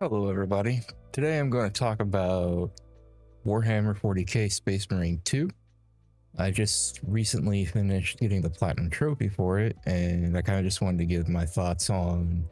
Hello, everybody. Today I'm going to talk about Warhammer 40k Space Marine 2. I just recently finished getting the Platinum Trophy for it, and I kind of just wanted to give my thoughts on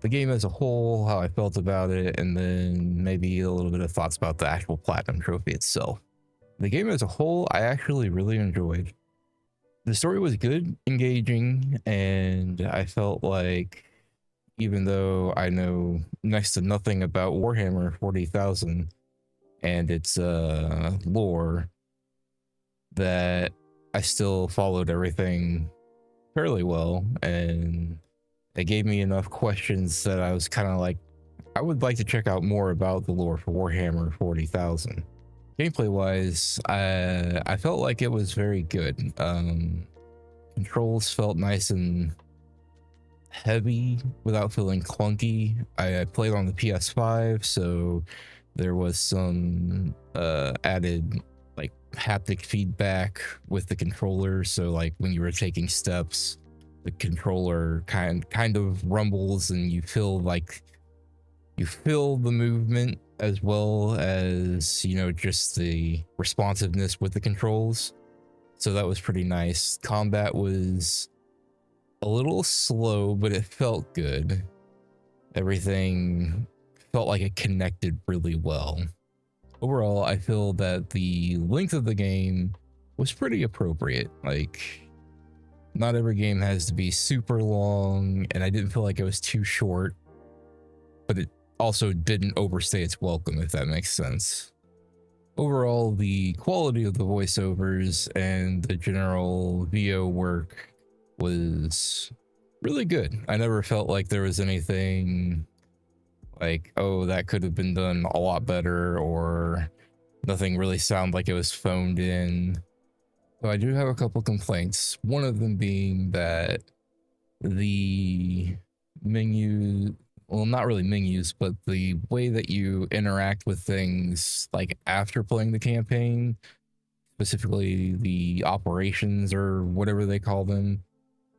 the game as a whole, how I felt about it, and then maybe a little bit of thoughts about the actual Platinum Trophy itself. The game as a whole, I actually really enjoyed. The story was good, engaging, and I felt like even though I know next to nothing about Warhammer 40,000 and its lore, that I still followed everything fairly well, and it gave me enough questions that I was kind of like, I would like to check out more about the lore for Warhammer 40,000. Gameplay wise, I felt like it was very good. Controls felt nice and heavy without feeling clunky. I played on the PS5, so there was some added like haptic feedback with the controller. So like when you were taking steps, the controller kind of rumbles, and you feel the movement as well as just the responsiveness with the controls. So that was pretty nice. Combat was a little slow, but it felt good. Everything felt like it connected really well. Overall, I feel that the length of the game was pretty appropriate. Like, not every game has to be super long, and I didn't feel like it was too short, but it also didn't overstay its welcome, if that makes sense. Overall, the quality of the voiceovers and the general VO work was really good. I never felt like there was anything like, oh, that could have been done a lot better, or nothing really sounded like it was phoned in. So I do have a couple complaints. One of them being that the menu, well, not really menus, but the way that you interact with things like after playing the campaign, specifically the operations or whatever they call them.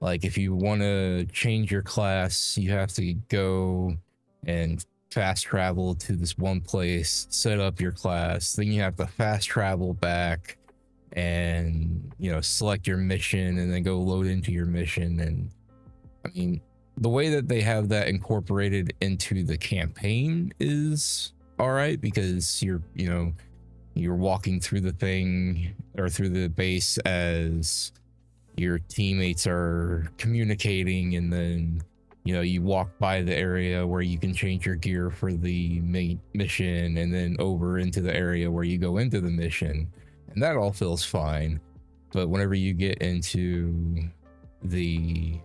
Like if you want to change your class, you have to go and fast travel to this one place, set up your class, then you have to fast travel back and select your mission and then go load into your mission. And I mean, the way that they have that incorporated into the campaign is all right, because you're walking through the thing or through the base as your teammates are communicating, and then you walk by the area where you can change your gear for the main mission, and then over into the area where you go into the mission, and that all feels fine. But whenever you get into the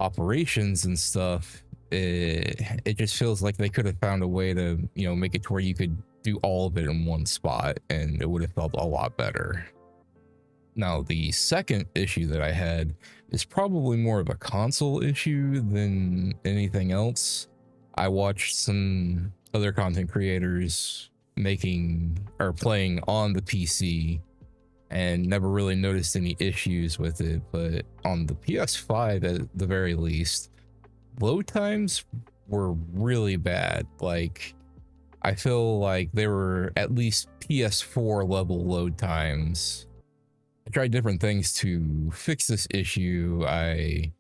operations and stuff, it just feels like they could have found a way to make it to where you could do all of it in one spot, and it would have felt a lot better. Now, the second issue that I had is probably more of a console issue than anything else. I watched some other content creators making or playing on the PC and never really noticed any issues with it, but on the PS5 at the very least, load times were really bad. Like, I feel like they were at least PS4 level load times. I tried different things to fix this issue. I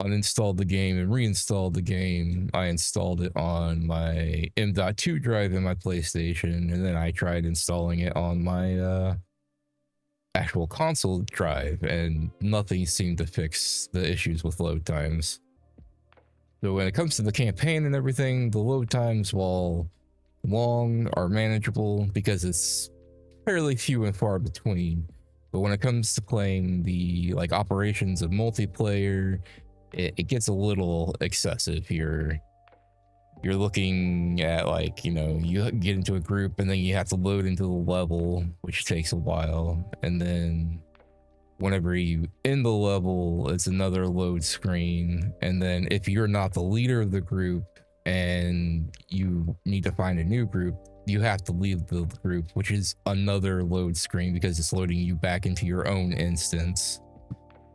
uninstalled the game and reinstalled the game. I installed it on my M.2 drive in my PlayStation, and then I tried installing it on my actual console drive, and nothing seemed to fix the issues with load times. So when it comes to the campaign and everything, the load times, while long, are manageable because it's fairly few and far between. But when it comes to playing the operations of multiplayer, it gets a little excessive. You're looking at you get into a group and then you have to load into the level, which takes a while, and then whenever you end the level, it's another load screen, and then if you're not the leader of the group and you need to find a new group, you have to leave the group, which is another load screen because it's loading you back into your own instance.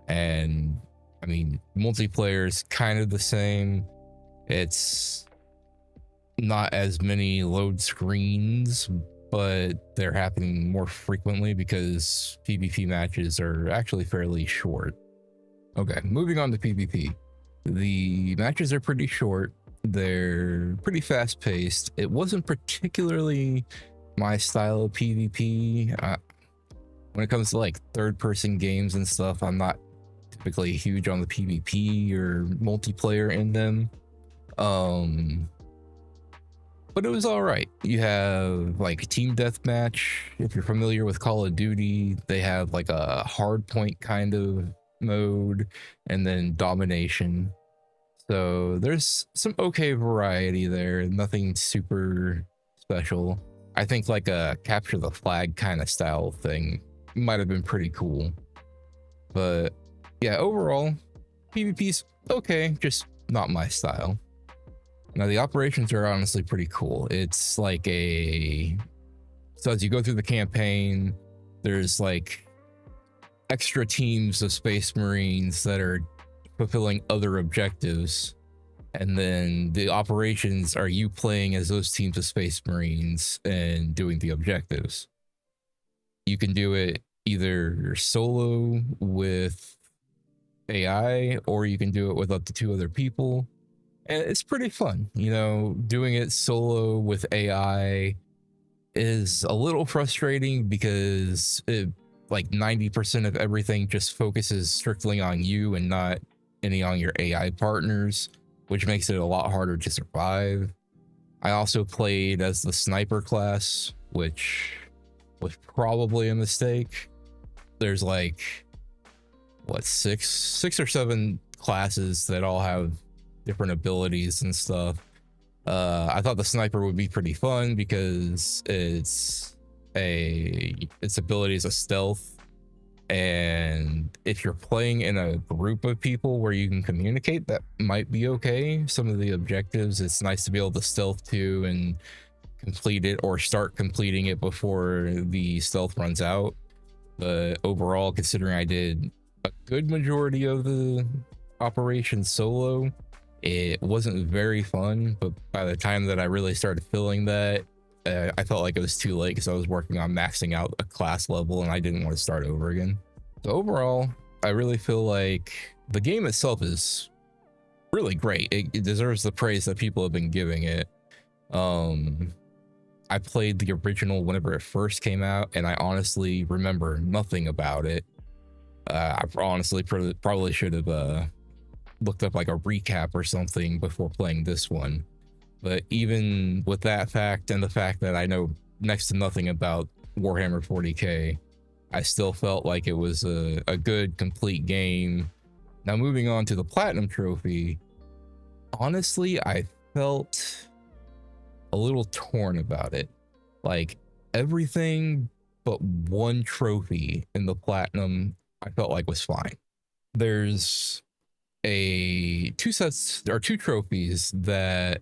And I mean, multiplayer is kind of the same. It's not as many load screens, but they're happening more frequently because PvP matches are actually fairly short. Okay, moving on to PvP. The matches are pretty short. They're pretty fast paced. It wasn't particularly my style of PvP. When it comes to like third person games and stuff, I'm not typically huge on the PvP or multiplayer in them. But it was all right. You have like team deathmatch. If you're familiar with Call of Duty, they have like a hard point kind of mode, and then domination. So there's some okay variety there. Nothing super special. I think like a capture the flag kind of style thing might have been pretty cool. But yeah, overall, PvP's okay, just not my style. Now the operations are honestly pretty cool. It's like so as you go through the campaign, there's like extra teams of Space Marines that are fulfilling other objectives. And then the operations are you playing as those teams of Space Marines and doing the objectives. You can do it either solo with AI, or you can do it with up to 2 other people. And it's pretty fun. You know, doing it solo with AI is a little frustrating because like 90% of everything just focuses strictly on you and not any on your AI partners, which makes it a lot harder to survive. I also played as the sniper class, which was probably a mistake. There's like what, six or seven classes that all have different abilities and stuff. I thought the sniper would be pretty fun because its ability is a stealth, and if you're playing in a group of people where you can communicate, that might be okay. Some of the objectives, it's nice to be able to stealth to and complete it, or start completing it before the stealth runs out. But overall, considering I did a good majority of the operation solo, it wasn't very fun. But by the time that I really started feeling that, I felt like it was too late because I was working on maxing out a class level and I didn't want to start over again. So overall, I really feel like the game itself is really great. It deserves the praise that people have been giving it. I played the original whenever it first came out, and I honestly remember nothing about it. I honestly probably should have looked up like a recap or something before playing this one. But even with that fact and the fact that I know next to nothing about Warhammer 40k, I still felt like it was a good, complete game. Now moving on to the Platinum Trophy, honestly, I felt a little torn about it. Like everything but one trophy in the Platinum, I felt like was fine. There's two trophies that,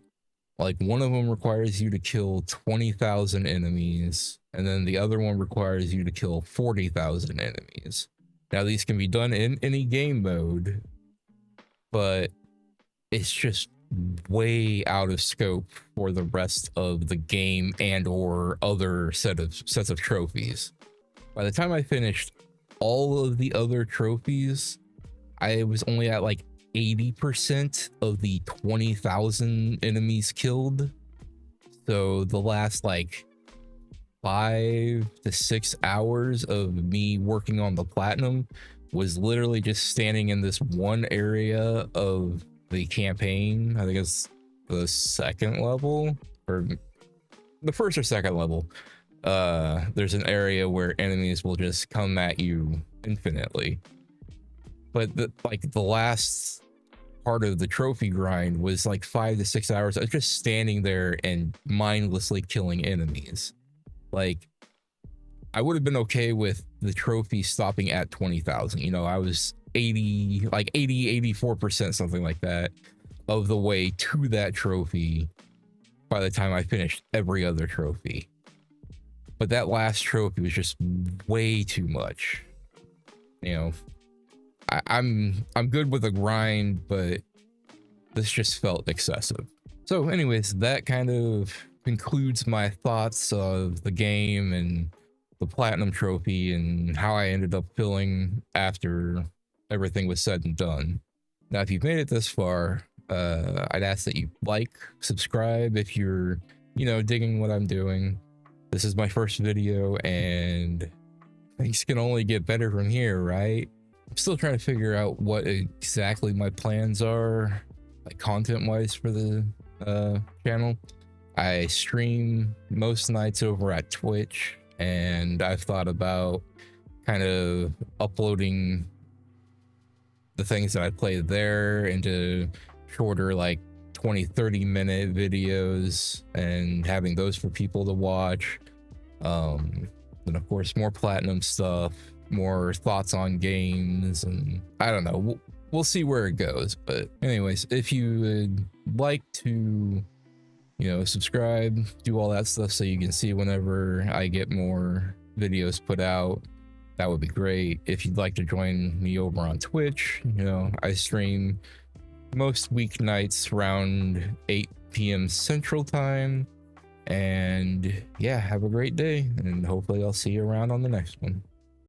like, one of them requires you to kill 20,000 enemies, and then the other one requires you to kill 40,000 enemies. Now these can be done in any game mode, but it's just way out of scope for the rest of the game and or other sets of trophies. By the time I finished all of the other trophies, I was only at like 80% of the 20,000 enemies killed. So the last like 5 to 6 hours of me working on the Platinum was literally just standing in this one area of the campaign. I think it's the second level, or the first or second level. There's an area where enemies will just come at you infinitely. But the last part of the trophy grind was like 5 to 6 hours of just standing there and mindlessly killing enemies. Like, I would have been okay with the trophy stopping at 20,000. You know, I was 84%, something like that, of the way to that trophy by the time I finished every other trophy. But that last trophy was just way too much. You know, I'm good with a grind, but this just felt excessive. So anyways, that kind of concludes my thoughts of the game and the platinum trophy and how I ended up feeling after everything was said and done. Now, if you've made it this far, I'd ask that you like, subscribe if you're, digging what I'm doing. This is my first video and things can only get better from here, right? I'm still trying to figure out what exactly my plans are, like content-wise for the channel. I stream most nights over at Twitch, and I've thought about kind of uploading the things that I play there into shorter, like 20-30 minute videos and having those for people to watch. And of course, more platinum stuff, more thoughts on games, and I don't know. We'll see where it goes. But anyways, if you would like to, subscribe, do all that stuff so you can see whenever I get more videos put out, that would be great. If you'd like to join me over on Twitch, I stream most weeknights around 8 p.m. Central Time. And yeah, have a great day, and hopefully I'll see you around on the next one.